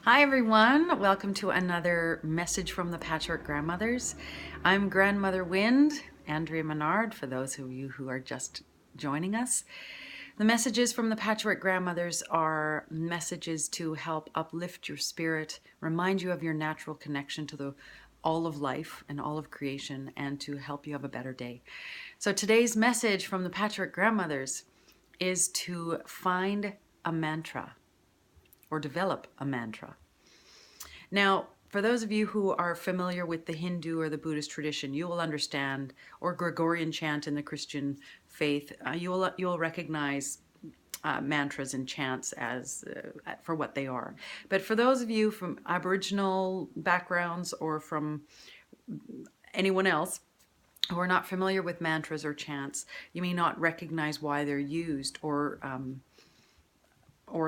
Hi everyone, welcome to another message from the Patchwork Grandmothers. I'm Grandmother Wind, Andrea Menard, for those of you who are just joining us. The messages from the Patchwork Grandmothers are messages to help uplift your spirit, remind you of your natural connection to all of life and all of creation, and to help you have a better day. So today's message from the Patchwork Grandmothers is to find a mantra or develop a mantra. Now, for those of you who are familiar with the Hindu or the Buddhist tradition, you will understand, or Gregorian chant in the Christian faith, you'll recognize mantras and chants as for what they are. But for those of you from Aboriginal backgrounds or from anyone else who are not familiar with mantras or chants, you may not recognize why they're used or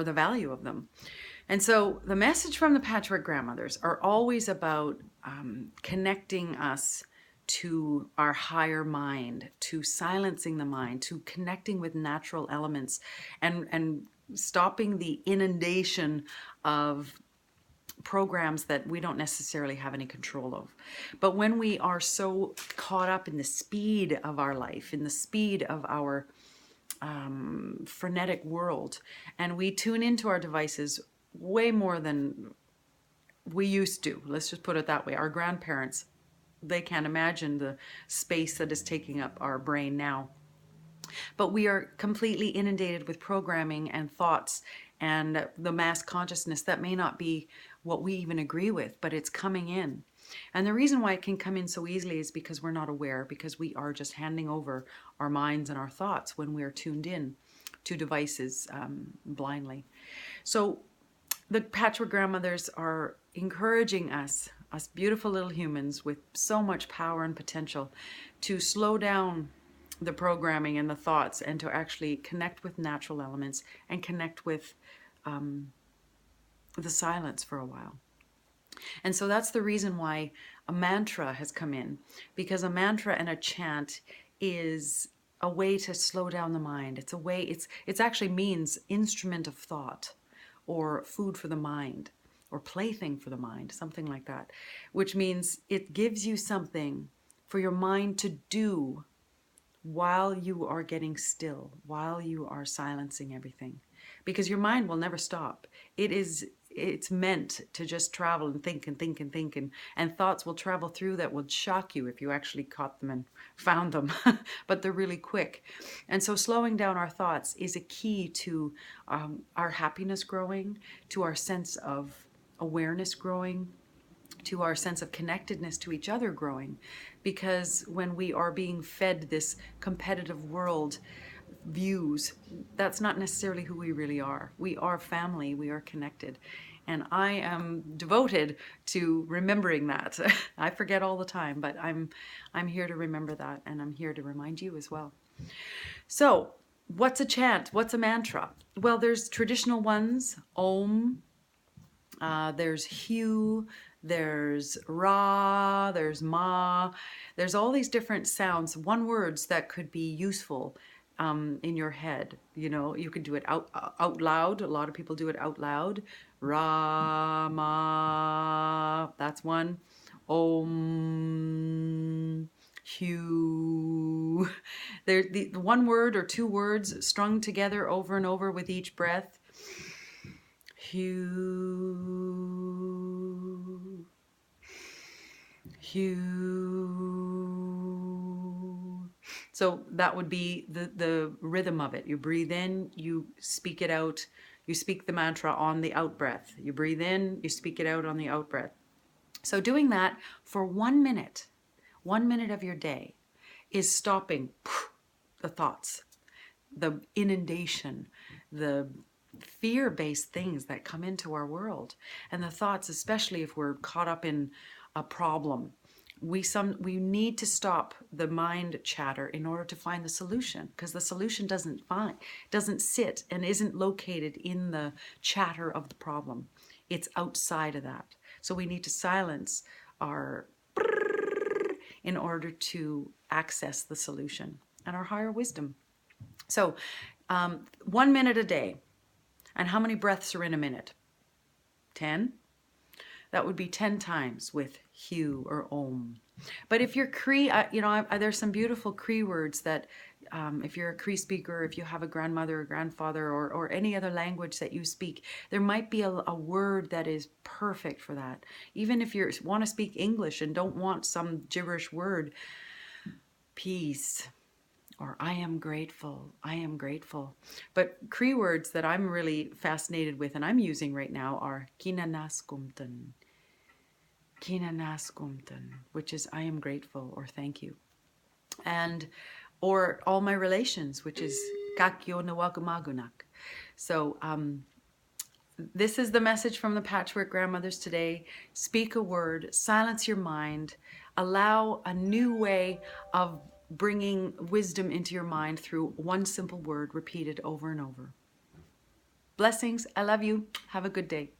the value of them. And so the message from the Patchwork Grandmothers are always about connecting us to our higher mind, to silencing the mind, to connecting with natural elements, and stopping the inundation of programs that we don't necessarily have any control of. But when we are so caught up in the speed of our life, in the speed of our frenetic world, and we tune into our devices way more than we used to. Let's just put it that way. Our grandparents, they can't imagine the space that is taking up our brain now. But we are completely inundated with programming and thoughts and the mass consciousness that may not be what we even agree with, but it's coming in. And the reason why it can come in so easily is because we're not aware, because we are just handing over our minds and our thoughts when we're tuned in to devices blindly. So the Patchwork Grandmothers are encouraging us beautiful little humans with so much power and potential, to slow down the programming and the thoughts and to actually connect with natural elements and connect with the silence for a while. And so that's the reason why a mantra has come in, because a mantra and a chant is a way to slow down the mind. It's a way, it's actually means instrument of thought, or food for the mind, or plaything for the mind, something like that, which means it gives you something for your mind to do while you are getting still, while you are silencing everything, because your mind will never stop. It's meant to just travel and think and think and think, and thoughts will travel through that will shock you if you actually caught them and found them, but they're really quick. And so slowing down our thoughts is a key to our happiness growing, to our sense of awareness growing, to our sense of connectedness to each other growing. Because when we are being fed this competitive world views, that's not necessarily who we really are. We are family, we are connected. And I am devoted to remembering that. I forget all the time, but I'm here to remember that, and I'm here to remind you as well. So, what's a chant? What's a mantra? Well, there's traditional ones, Om, there's Hu, there's Ra, there's Ma. There's all these different sounds, one words that could be useful in your head. You know, you could do it out loud. A lot of people do it out loud. Ra, Ma, that's one. Om, Hu. The one word or two words strung together over and over with each breath. Hu, Hu. So that would be the rhythm of it. You breathe in, you speak it out, you speak the mantra on the out breath. You breathe in, you speak it out on the out breath. So doing that for 1 minute of your day, is stopping the thoughts, the inundation, the fear-based things that come into our world, and the thoughts, especially if we're caught up in a problem. We need to stop the mind chatter in order to find the solution, because the solution doesn't sit and isn't located in the chatter of the problem. It's outside of that. So we need to silence our in order to access the solution and our higher wisdom. So 1 minute a day. And how many breaths are in a minute? 10? That would be 10 times with Hugh or Om. But if you're Cree, there's some beautiful Cree words that, if you're a Cree speaker, if you have a grandmother or grandfather or any other language that you speak, there might be a word that is perfect for that. Even if you want to speak English and don't want some gibberish word, peace, or I am grateful, I am grateful. But Cree words that I'm really fascinated with and I'm using right now are kinanaskumtan, kinanaskumtan, which is I am grateful or thank you. And or all my relations, which is kakyo nawagamagunak. So this is the message from the Patchwork Grandmothers today. Speak a word, silence your mind, allow a new way of bringing wisdom into your mind through one simple word repeated over and over. Blessings. I love you. Have a good day.